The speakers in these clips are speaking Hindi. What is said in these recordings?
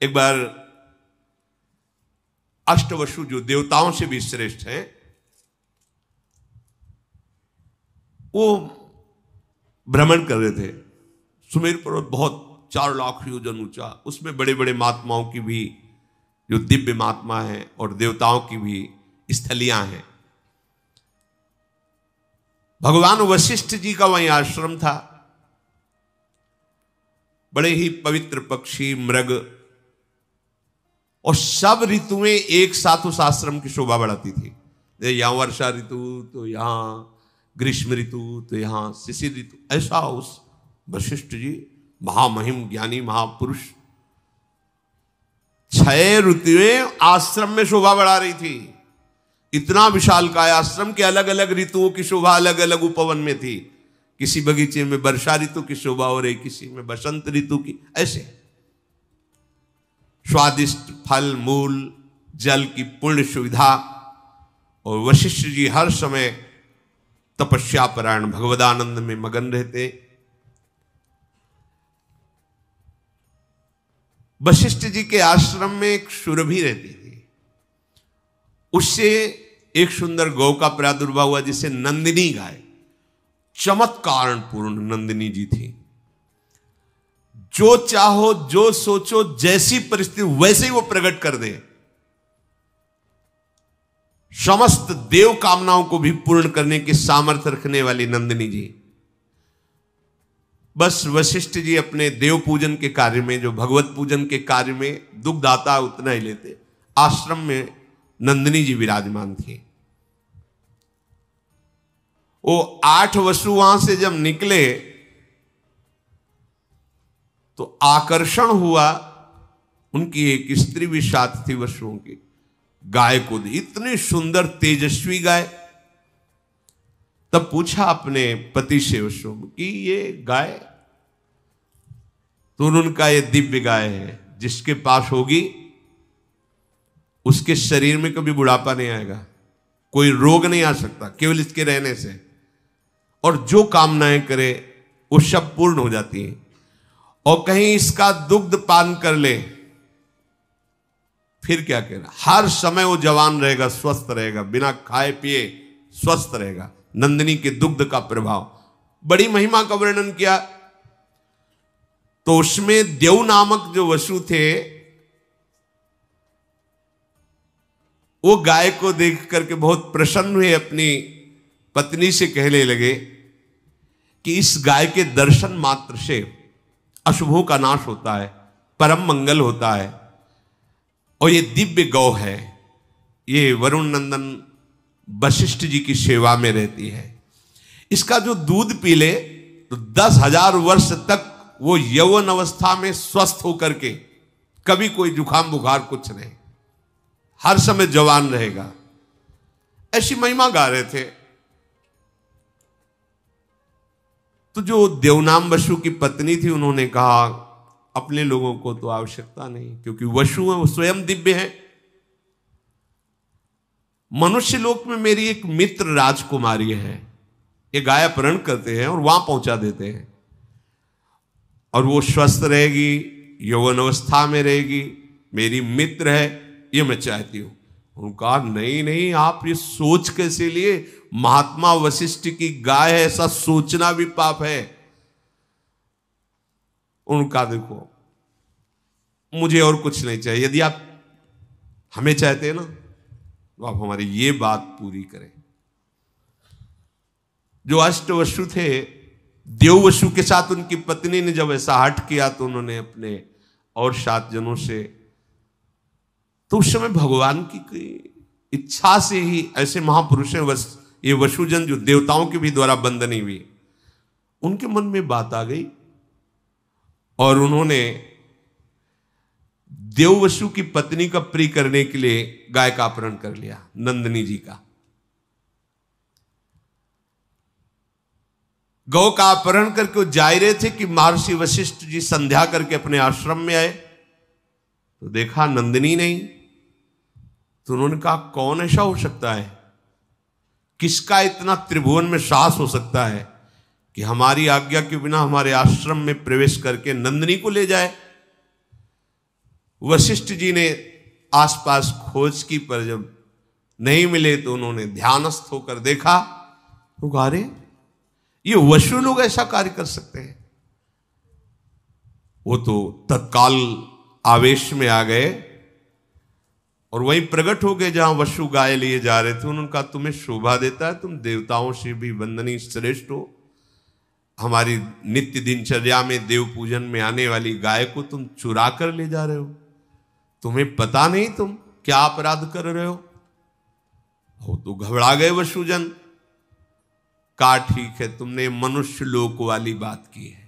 एक बार अष्टवसु जो देवताओं से भी श्रेष्ठ हैं, वो भ्रमण कर रहे थे। सुमेर पर्वत बहुत 4 लाख योजन ऊंचा, उसमें बड़े बड़े महात्माओं की भी जो दिव्य महात्मा हैं और देवताओं की भी स्थलियां हैं। भगवान वशिष्ठ जी का वहीं आश्रम था। बड़े ही पवित्र पक्षी, मृग और सब ऋतुएं एक साथ उस आश्रम की शोभा बढ़ाती थी। यहां वर्षा ऋतु तो यहां ग्रीष्म ऋतु तो यहां शिशिर ऋतु, ऐसा उस वशिष्ठ जी महामहिम ज्ञानी महापुरुष 6 ऋतुएं आश्रम में शोभा बढ़ा रही थी। इतना विशालकाय आश्रम के अलग अलग ऋतुओं की शोभा अलग अलग उपवन में थी। किसी बगीचे में वर्षा ऋतु की शोभा हो रही, किसी में बसंत ऋतु की, ऐसे स्वादिष्ट फल मूल जल की पूर्ण सुविधा। और वशिष्ठ जी हर समय तपस्या परायण भगवदानंद में मगन रहते। वशिष्ठ जी के आश्रम में एक सुरभि रहती थी, उससे एक सुंदर गौ का प्रादुर्भाव हुआ जिसे नंदिनी गाय, चमत्कार पूर्ण नंदिनी जी थी। जो चाहो जो सोचो जैसी परिस्थिति वैसे ही वो प्रकट कर दे। समस्त देव कामनाओं को भी पूर्ण करने की सामर्थ्य रखने वाली नंदिनी जी। बस वशिष्ठ जी अपने देव पूजन के कार्य में, जो भगवत पूजन के कार्य में दुग्धाता उतना ही लेते। आश्रम में नंदिनी जी विराजमान थी। वो 8 वसु वहां से जब निकले तो आकर्षण हुआ, उनकी एक स्त्री भी साथ थी वसुओं की, गाय को दी। इतनी सुंदर तेजस्वी गाय। तब पूछा अपने पति से वसु कि ये गाय, तो उनका ये दिव्य गाय है, जिसके पास होगी उसके शरीर में कभी बुढ़ापा नहीं आएगा, कोई रोग नहीं आ सकता केवल इसके रहने से, और जो कामनाएं करे वो सब पूर्ण हो जाती हैं। और कहीं इसका दुग्ध पान कर ले फिर क्या कहना, हर समय वो जवान रहेगा, स्वस्थ रहेगा, बिना खाए पिए स्वस्थ रहेगा। नंदिनी के दुग्ध का प्रभाव, बड़ी महिमा का वर्णन किया। तो उसमें देव नामक जो वसु थे वो गाय को देख करके बहुत प्रसन्न हुए, अपनी पत्नी से कहने लगे कि इस गाय के दर्शन मात्र से अशुभों का नाश होता है, परम मंगल होता है, और ये दिव्य गौ है, ये वरुण नंदन वशिष्ठ जी की सेवा में रहती है। इसका जो दूध पी ले तो 10,000 वर्ष तक वो यौवन अवस्था में स्वस्थ होकर के कभी कोई जुकाम बुखार कुछ नहीं, हर समय जवान रहेगा। ऐसी महिमा गा रहे थे। तो जो देवनाम वसु की पत्नी थी, उन्होंने कहा अपने लोगों को तो आवश्यकता नहीं, क्योंकि वसु है वो स्वयं दिव्य है। मनुष्य लोक में मेरी एक मित्र राजकुमारी है, ये गाय अपहरण करते हैं और वहां पहुंचा देते हैं, और वो स्वस्थ रहेगी, यौवन अवस्था में रहेगी, मेरी मित्र है, ये मैं चाहती हूं। उन्होंने कहा नहीं नहीं, आप ये सोच कैसे लिए, महात्मा वशिष्ठ की गाय है, ऐसा सोचना भी पाप है। उनका देखो मुझे और कुछ नहीं चाहिए, यदि आप हमें चाहते हैं ना तो आप हमारी ये बात पूरी करें। जो अष्टवसु थे, देववसु के साथ उनकी पत्नी ने जब ऐसा हठ किया तो उन्होंने अपने और 7 जनों से, तो उस समय भगवान की इच्छा से ही ऐसे महापुरुष हैं ये वसुजन जो देवताओं के भी द्वारा बंदनी हुई, उनके मन में बात आ गई और उन्होंने देववसु की पत्नी का प्रिय करने के लिए गाय का अपहरण कर लिया, नंदिनी जी का। गौ का अपहरण करके वो जा रहे थे कि महर्षि वशिष्ठ जी संध्या करके अपने आश्रम में आए, तो देखा नंदिनी नहीं। तो उन्होंने कहा कौन ऐसा हो सकता है, किसका इतना त्रिभुवन में साहस हो सकता है कि हमारी आज्ञा के बिना हमारे आश्रम में प्रवेश करके नंदिनी को ले जाए। वशिष्ठ जी ने आसपास खोज की, पर जब नहीं मिले तो उन्होंने ध्यानस्थ होकर देखा तो कहा, अरे ये वशु लोग ऐसा कार्य कर सकते हैं। वो तो तत्काल आवेश में आ गए और वहीं प्रकट हो गए जहां वशु गाय लिए जा रहे थे। उन्होंने कहा, तुम्हें शोभा देता है, तुम देवताओं से भी वंदनीय श्रेष्ठ हो, हमारी नित्य दिनचर्या में देव पूजन में आने वाली गाय को तुम चुरा कर ले जा रहे हो, तुम्हें पता नहीं तुम क्या अपराध कर रहे हो। वो तो घबरा गए वशुजन। कहा, ठीक है, तुमने मनुष्य लोक वाली बात की है,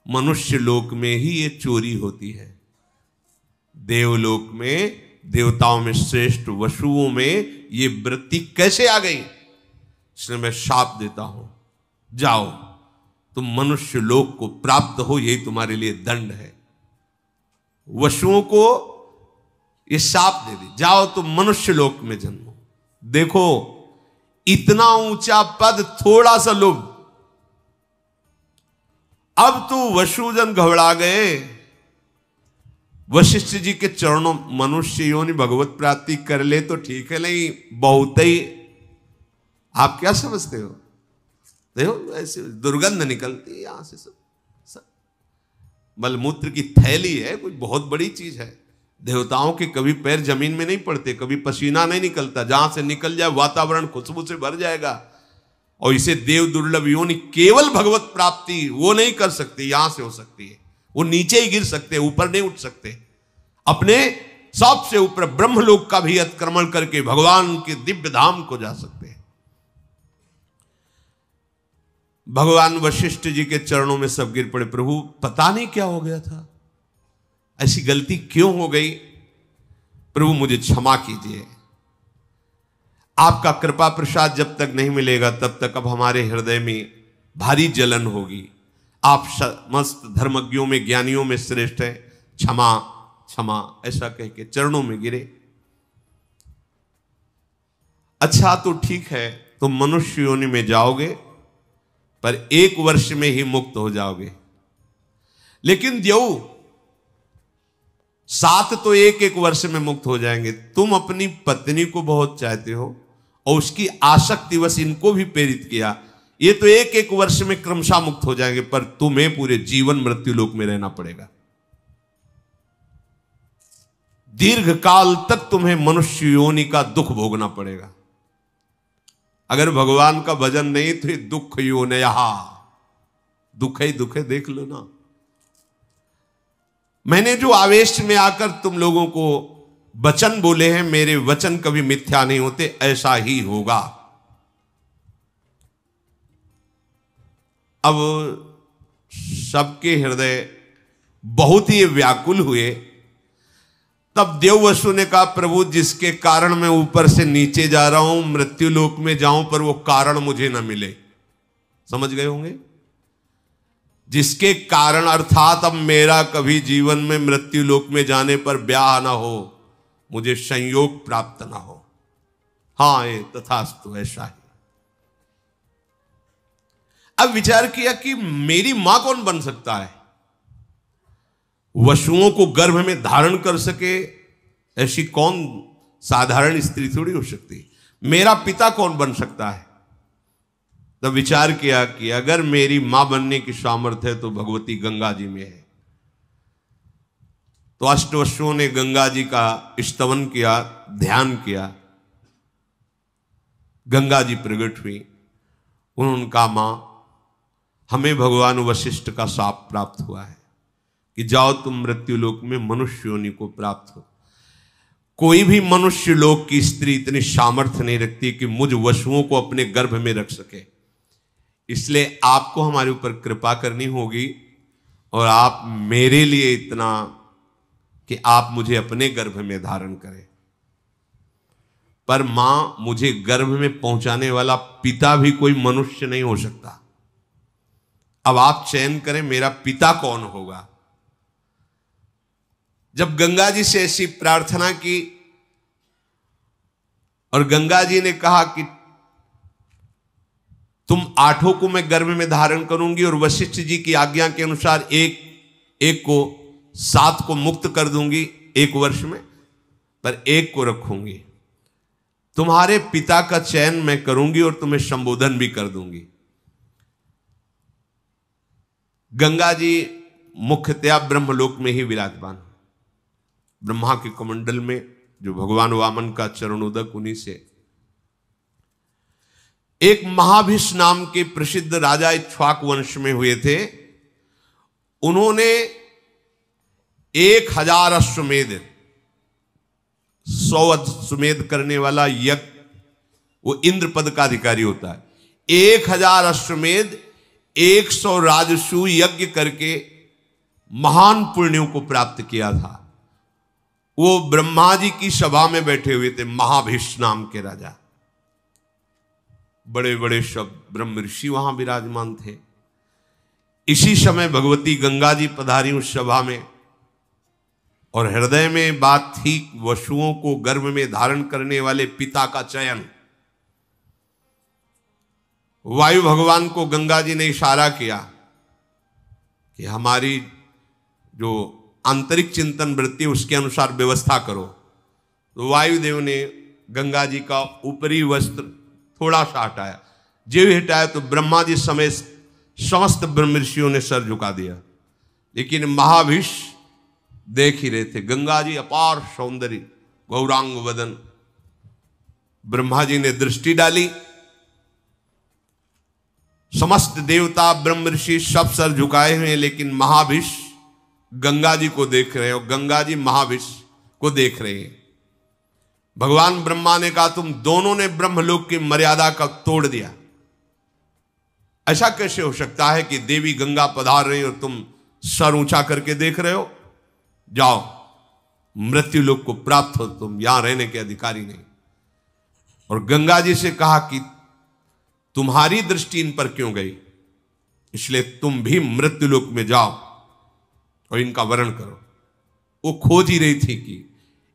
मनुष्य लोक में ही ये चोरी होती है, देवलोक में देवताओं में श्रेष्ठ वशुओं में ये वृत्ति कैसे आ गई, इसलिए मैं शाप देता हूं, जाओ तुम मनुष्य लोक को प्राप्त हो, यही तुम्हारे लिए दंड है। वशुओं को ये शाप दे दी, जाओ तुम मनुष्य लोक में जन्मो। देखो इतना ऊंचा पद, थोड़ा सा लोभ। अब तो वशुजन घबरा गए। वशिष्ठ जी के चरणों, मनुष्य योनि भगवत प्राप्ति कर ले तो ठीक है, नहीं बहुत ही, आप क्या समझते हो, देखो ऐसे दुर्गंध निकलती है यहां से, सब मलमूत्र की थैली है, कोई बहुत बड़ी चीज है। देवताओं के कभी पैर जमीन में नहीं पड़ते, कभी पसीना नहीं निकलता, जहां से निकल जाए वातावरण खुशबू से भर जाएगा। और इसे देव दुर्लभ योनि, केवल भगवत प्राप्ति वो नहीं कर सकती, यहां से हो सकती है, वो नीचे ही गिर सकते, ऊपर नहीं उठ सकते। अपने सबसे ऊपर ब्रह्मलोक का भी अतिक्रमण करके भगवान के दिव्य धाम को जा सकते हैं। भगवान वशिष्ठ जी के चरणों में सब गिर पड़े, प्रभु पता नहीं क्या हो गया था, ऐसी गलती क्यों हो गई, प्रभु मुझे क्षमा कीजिए। आपका कृपा प्रसाद जब तक नहीं मिलेगा तब तक अब हमारे हृदय में भारी जलन होगी। आप समस्त धर्मज्ञों में, ज्ञानियों में श्रेष्ठ हैं, क्षमा क्षमा, ऐसा कह के चरणों में गिरे। अच्छा तो ठीक है, तुम मनुष्य योनि में जाओगे पर 1 वर्ष में ही मुक्त हो जाओगे। लेकिन देव 7 तो 1 वर्ष में मुक्त हो जाएंगे। तुम अपनी पत्नी को बहुत चाहते हो और उसकी आसक्ति वश इनको भी प्रेरित किया, ये तो 1 वर्ष में क्रमशः मुक्त हो जाएंगे, पर तुम्हें पूरे जीवन मृत्यु लोक में रहना पड़ेगा। दीर्घ काल तक तुम्हें मनुष्य योनि का दुख भोगना पड़ेगा। अगर भगवान का भजन नहीं तो ये दुख योनया, दुख ही दुख है, देख लो ना। मैंने जो आवेश में आकर तुम लोगों को वचन बोले हैं, मेरे वचन कभी मिथ्या नहीं होते, ऐसा ही होगा। अब सबके हृदय बहुत ही व्याकुल हुए। तब देववसु ने कहा, प्रभु जिसके कारण मैं ऊपर से नीचे जा रहा हूं, मृत्यु लोक में जाऊं, पर वो कारण मुझे ना मिले। समझ गए होंगे, जिसके कारण अर्थात अब मेरा कभी जीवन में मृत्यु लोक में जाने पर ब्याह ना हो, मुझे संयोग प्राप्त ना हो। हाँ ये तथास्तु, ऐसा ही। अब विचार किया कि मेरी मां कौन बन सकता है, वशुओं को गर्भ में धारण कर सके ऐसी कौन साधारण स्त्री थोड़ी हो सकती, मेरा पिता कौन बन सकता है। तब विचार किया कि अगर मेरी मां बनने की सामर्थ्य है तो भगवती गंगा जी में है। तो अष्टवशुओं ने गंगा जी का स्तवन किया, ध्यान किया। गंगा जी प्रकट हुई, उन्होंने कहा, मां हमें भगवान वशिष्ठ का शाप प्राप्त हुआ है कि जाओ तुम मृत्यु लोक में मनुष्य योनि को प्राप्त हो। कोई भी मनुष्य लोक की स्त्री इतनी सामर्थ्य नहीं रखती कि मुझ वशुओं को अपने गर्भ में रख सके, इसलिए आपको हमारे ऊपर कृपा करनी होगी और आप मेरे लिए इतना कि आप मुझे अपने गर्भ में धारण करें। पर मां, मुझे गर्भ में पहुंचाने वाला पिता भी कोई मनुष्य नहीं हो सकता। अब आप चयन करें मेरा पिता कौन होगा। जब गंगा जी से ऐसी प्रार्थना की और गंगा जी ने कहा कि तुम 8 को मैं गर्भ में धारण करूंगी और वशिष्ठ जी की आज्ञा के अनुसार एक को 7 को मुक्त कर दूंगी 1 वर्ष में, पर 1 को रखूंगी। तुम्हारे पिता का चयन मैं करूंगी और तुम्हें संबोधन भी कर दूंगी। गंगा जी मुख्यतया ब्रह्मलोक में ही विराजमान, ब्रह्मा के कमंडल में, जो भगवान वामन का चरणोदक उन्हीं से। एक महाभिष नाम के प्रसिद्ध राजा इक्ष्वाक वंश में हुए थे। उन्होंने 1000 अश्वमेध, 100 अश्वमेध करने वाला यज्ञ, वो इंद्र पद का अधिकारी होता है। 1000 अश्वमेध 100 राजसूय यज्ञ करके महान पुण्यों को प्राप्त किया था। वो ब्रह्मा जी की सभा में बैठे हुए थे, महाभिष नाम के राजा। बड़े बड़े सब ब्रह्म ऋषि वहां विराजमान थे। इसी समय भगवती गंगा जी पधारी उस सभा में, और हृदय में बात थी वसुओं को गर्भ में धारण करने वाले पिता का चयन। वायु भगवान को गंगा जी ने इशारा किया कि हमारी जो आंतरिक चिंतन वृत्ति उसके अनुसार व्यवस्था करो। तो वायुदेव ने गंगा जी का ऊपरी वस्त्र थोड़ा सा हटाया। जो हटाया तो ब्रह्मा जी समेत समस्त ब्रह्म ऋषियों ने सर झुका दिया। लेकिन महाभिष देख ही रहे थे। गंगा जी अपार सौंदर्य, गौरांग वदन। ब्रह्मा जी ने दृष्टि डाली, समस्त देवता ब्रह्म ऋषि सब सर झुकाए हुए हैं, लेकिन महाभिष गंगा जी को देख रहे हैं और गंगा जी महाभिष को देख रहे हैं। भगवान ब्रह्मा ने कहा, तुम दोनों ने ब्रह्मलोक की मर्यादा का तोड़ दिया। ऐसा कैसे हो सकता है कि देवी गंगा पधार रही और तुम सर ऊंचा करके देख रहे हो? जाओ, मृत्यु लोक को प्राप्त हो, तुम यहां रहने के अधिकारी नहीं। और गंगा जी से कहा कि तुम्हारी दृष्टि इन पर क्यों गई, इसलिए तुम भी मृत्यु लोक में जाओ और इनका वर्ण करो। वो खोज ही रही थी कि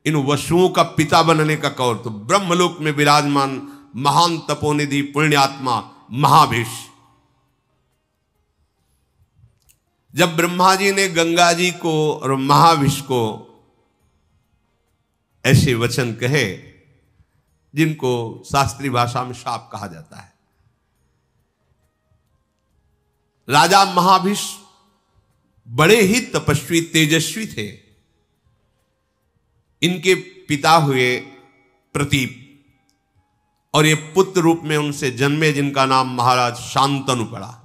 इन वसुओं का पिता बनने का कौर। तो ब्रह्मलोक में विराजमान महान तपोनिधि पुण्यात्मा महाभिष। जब ब्रह्मा जी ने गंगा जी को और महाभिष को ऐसे वचन कहे जिनको शास्त्रीय भाषा में शाप कहा जाता है, राजा महाभिष बड़े ही तपस्वी तेजस्वी थे। इनके पिता हुए प्रतीप, और ये पुत्र रूप में उनसे जन्मे जिनका नाम महाराज शांतनु पड़ा।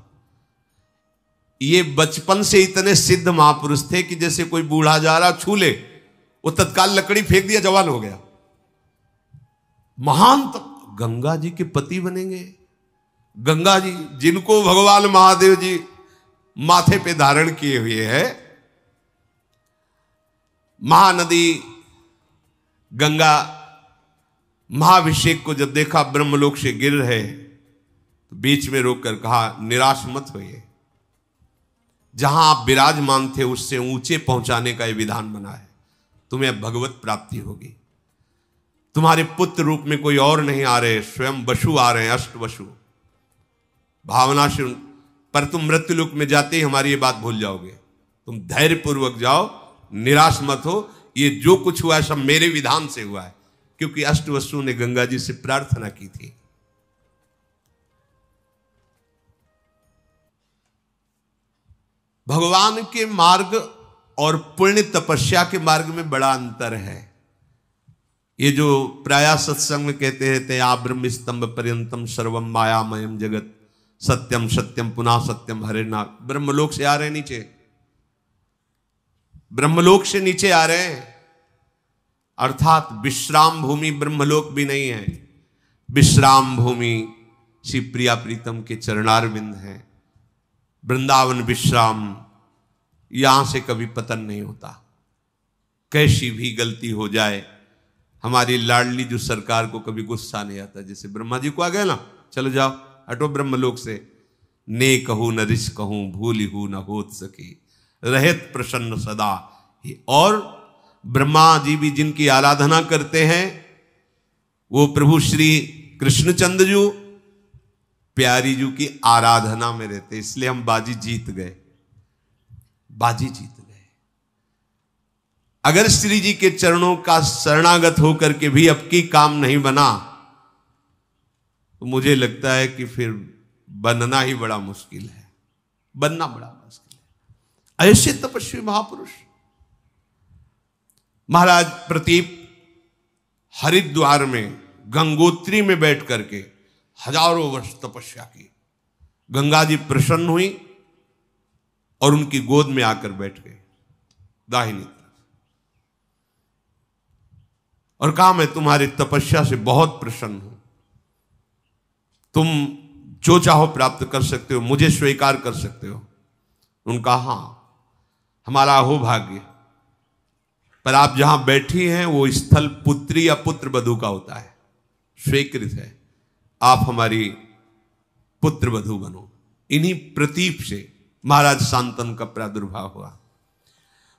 ये बचपन से इतने सिद्ध महापुरुष थे कि जैसे कोई बूढ़ा जा रहा छू ले, वो तत्काल लकड़ी फेंक दिया, जवान हो गया। महान गंगा जी के पति बनेंगे। गंगा जी जिनको भगवान महादेव जी माथे पे धारण किए हुए हैं। महानदी गंगा महाभिषेक को जब देखा ब्रह्मलोक से गिर रहे, तो बीच में रोककर कहा, निराश मत होइए, जहां आप विराजमान थे उससे ऊंचे पहुंचाने का यह विधान बना है। तुम्हें भगवत प्राप्ति होगी। तुम्हारे पुत्र रूप में कोई और नहीं आ रहे, स्वयं वसु आ रहे हैं, अष्ट वसु। भावना से पर तुम मृत्युलोक में जाते ही हमारी ये बात भूल जाओगे। तुम धैर्य पूर्वक जाओ, निराश मत हो। ये जो कुछ हुआ है सब मेरे विधान से हुआ है, क्योंकि अष्ट वसु ने गंगा जी से प्रार्थना की थी। भगवान के मार्ग और पुण्य तपस्या के मार्ग में बड़ा अंतर है। ये जो प्राय सत्संग में कहते हैं, तया ब्रह्म स्तंभ पर्यंतम सर्वम मायामयम जगत सत्यम सत्यम पुनः सत्यम हरे नाथ। ब्रह्मलोक से आ रहे हैं नीचे, ब्रह्मलोक से नीचे आ रहे हैं, अर्थात विश्राम भूमि ब्रह्मलोक भी नहीं है। विश्राम भूमि श्री प्रिया प्रीतम के चरणारविंद है। वृंदावन विश्राम, यहां से कभी पतन नहीं होता। कैसी भी गलती हो जाए, हमारी लाडली जो सरकार को कभी गुस्सा नहीं आता। जैसे ब्रह्मा जी को आ गया ना, चलो जाओ हटो ब्रह्मलोक से। ने कहूं न रिस कहूं, भूली हूं न होत सकी, रहत प्रसन्न सदा। और ब्रह्मा जी भी जिनकी आराधना करते हैं, वो प्रभु श्री कृष्णचंद्र जी प्यारी जी की आराधना में रहते, इसलिए हम बाजी जीत गए, बाजी जीत गए। अगर श्री जी के चरणों का शरणागत होकर के भी अब की काम नहीं बना तो मुझे लगता है कि फिर बनना ही बड़ा मुश्किल है, बनना बड़ा मुश्किल है। ऐसे तपस्वी महापुरुष महाराज प्रतीप हरिद्वार में गंगोत्री में बैठ करके हजारों वर्ष तपस्या की। गंगा जी प्रसन्न हुई और उनकी गोद में आकर बैठ गए दाहिनी तरफ और कहा, मैं तुम्हारी तपस्या से बहुत प्रसन्न हूं, तुम जो चाहो प्राप्त कर सकते हो, मुझे स्वीकार कर सकते हो। उनका हां, हमारा अहोभाग्य, पर आप जहां बैठी हैं वो स्थल पुत्री या पुत्र वधू का होता है, स्वीकृत है, आप हमारी पुत्र वधू बनो। इन्हीं प्रतीप से महाराज शांतनु का प्रादुर्भाव हुआ।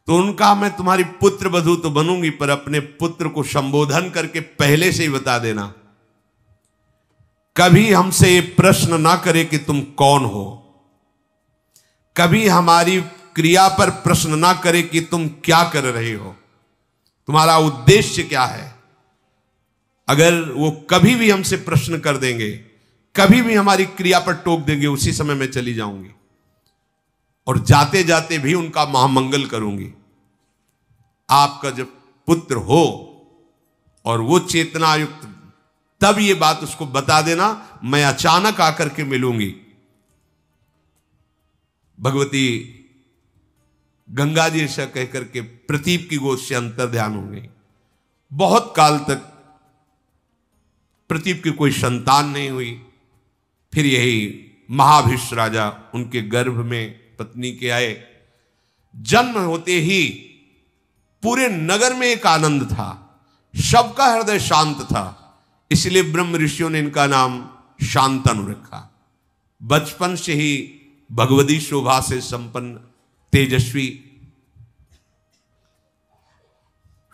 तो उनका, मैं तुम्हारी पुत्र वधू तो बनूंगी, पर अपने पुत्र को संबोधन करके पहले से ही बता देना, कभी हमसे ये प्रश्न ना करे कि तुम कौन हो, कभी हमारी क्रिया पर प्रश्न ना करे कि तुम क्या कर रहे हो, तुम्हारा उद्देश्य क्या है। अगर वो कभी भी हमसे प्रश्न कर देंगे, कभी भी हमारी क्रिया पर टोक देंगे, उसी समय मैं चली जाऊंगी और जाते जाते भी उनका महामंगल करूंगी। आपका जब पुत्र हो और वो चेतनायुक्त, तब ये बात उसको बता देना, मैं अचानक आकर के मिलूंगी। भगवती गंगा जी ऐसा कहकर के प्रतीप की गोद से अंतर ध्यान हो गई। बहुत काल तक प्रतीप की कोई संतान नहीं हुई। फिर यही महाभिष राजा उनके गर्भ में पत्नी के आए। जन्म होते ही पूरे नगर में एक आनंद था, सबका हृदय शांत था, इसलिए ब्रह्म ऋषियों ने इनका नाम शांतनु रखा। बचपन से ही भगवती शोभा से संपन्न, तेजस्वी,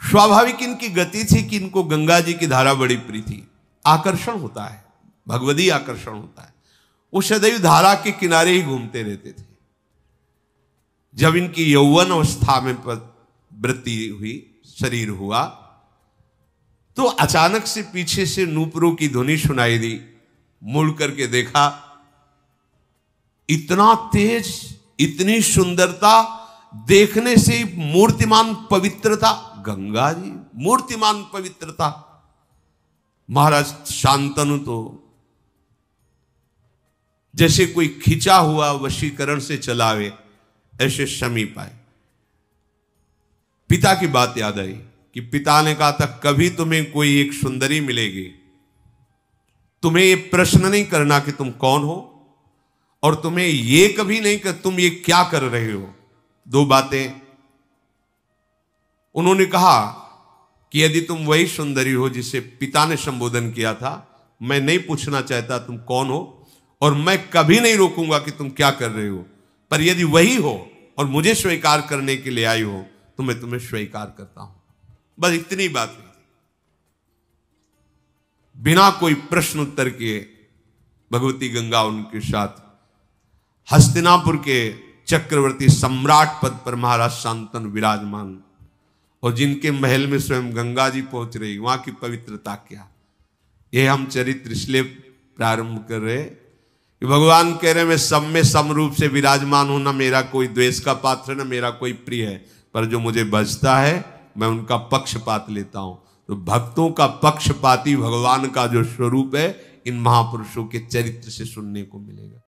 स्वाभाविक इनकी गति थी कि इनको गंगा जी की धारा बड़ी प्रिय थी। आकर्षण होता है, भगवती आकर्षण होता है। वो सदैव धारा के किनारे ही घूमते रहते थे। जब इनकी यौवन अवस्था में वृत्ति हुई, शरीर हुआ, तो अचानक से पीछे से नूपुरों की ध्वनि सुनाई दी। मुड़ करके देखा, इतना तेज, इतनी सुंदरता, देखने से ही मूर्तिमान पवित्रता, गंगा जी मूर्तिमान पवित्रता। महाराज शांतनु तो जैसे कोई खिंचा हुआ वशीकरण से चलावे, ऐसे समीप आए। पिता की बात याद आई कि पिता ने कहा था, कभी तुम्हें कोई एक सुंदरी मिलेगी, तुम्हें ये प्रश्न नहीं करना कि तुम कौन हो, और तुम्हें ये कभी नहीं कि तुम ये क्या कर रहे हो। दो बातें उन्होंने कहा कि यदि तुम वही सुंदरी हो जिसे पिता ने संबोधन किया था, मैं नहीं पूछना चाहता तुम कौन हो, और मैं कभी नहीं रोकूंगा कि तुम क्या कर रहे हो, पर यदि वही हो और मुझे स्वीकार करने के लिए आई हो तो मैं तुम्हें स्वीकार करता हूं। बस इतनी बात हुई। बिना कोई प्रश्न उत्तर किए भगवती गंगा उनके साथ हस्तिनापुर के चक्रवर्ती सम्राट पद पर महाराज शांतनु विराजमान, और जिनके महल में स्वयं गंगा जी पहुंच रही, वहां की पवित्रता क्या। ये हम चरित्र इसलिए प्रारंभ कर रहे कि भगवान कह रहे मैं सब में समरूप से विराजमान हूं, ना मेरा कोई द्वेष का पात्र, ना मेरा कोई प्रिय है, पर जो मुझे बचता है मैं उनका पक्षपात लेता हूं। तो भक्तों का पक्षपाती भगवान का जो स्वरूप है, इन महापुरुषों के चरित्र से सुनने को मिलेगा।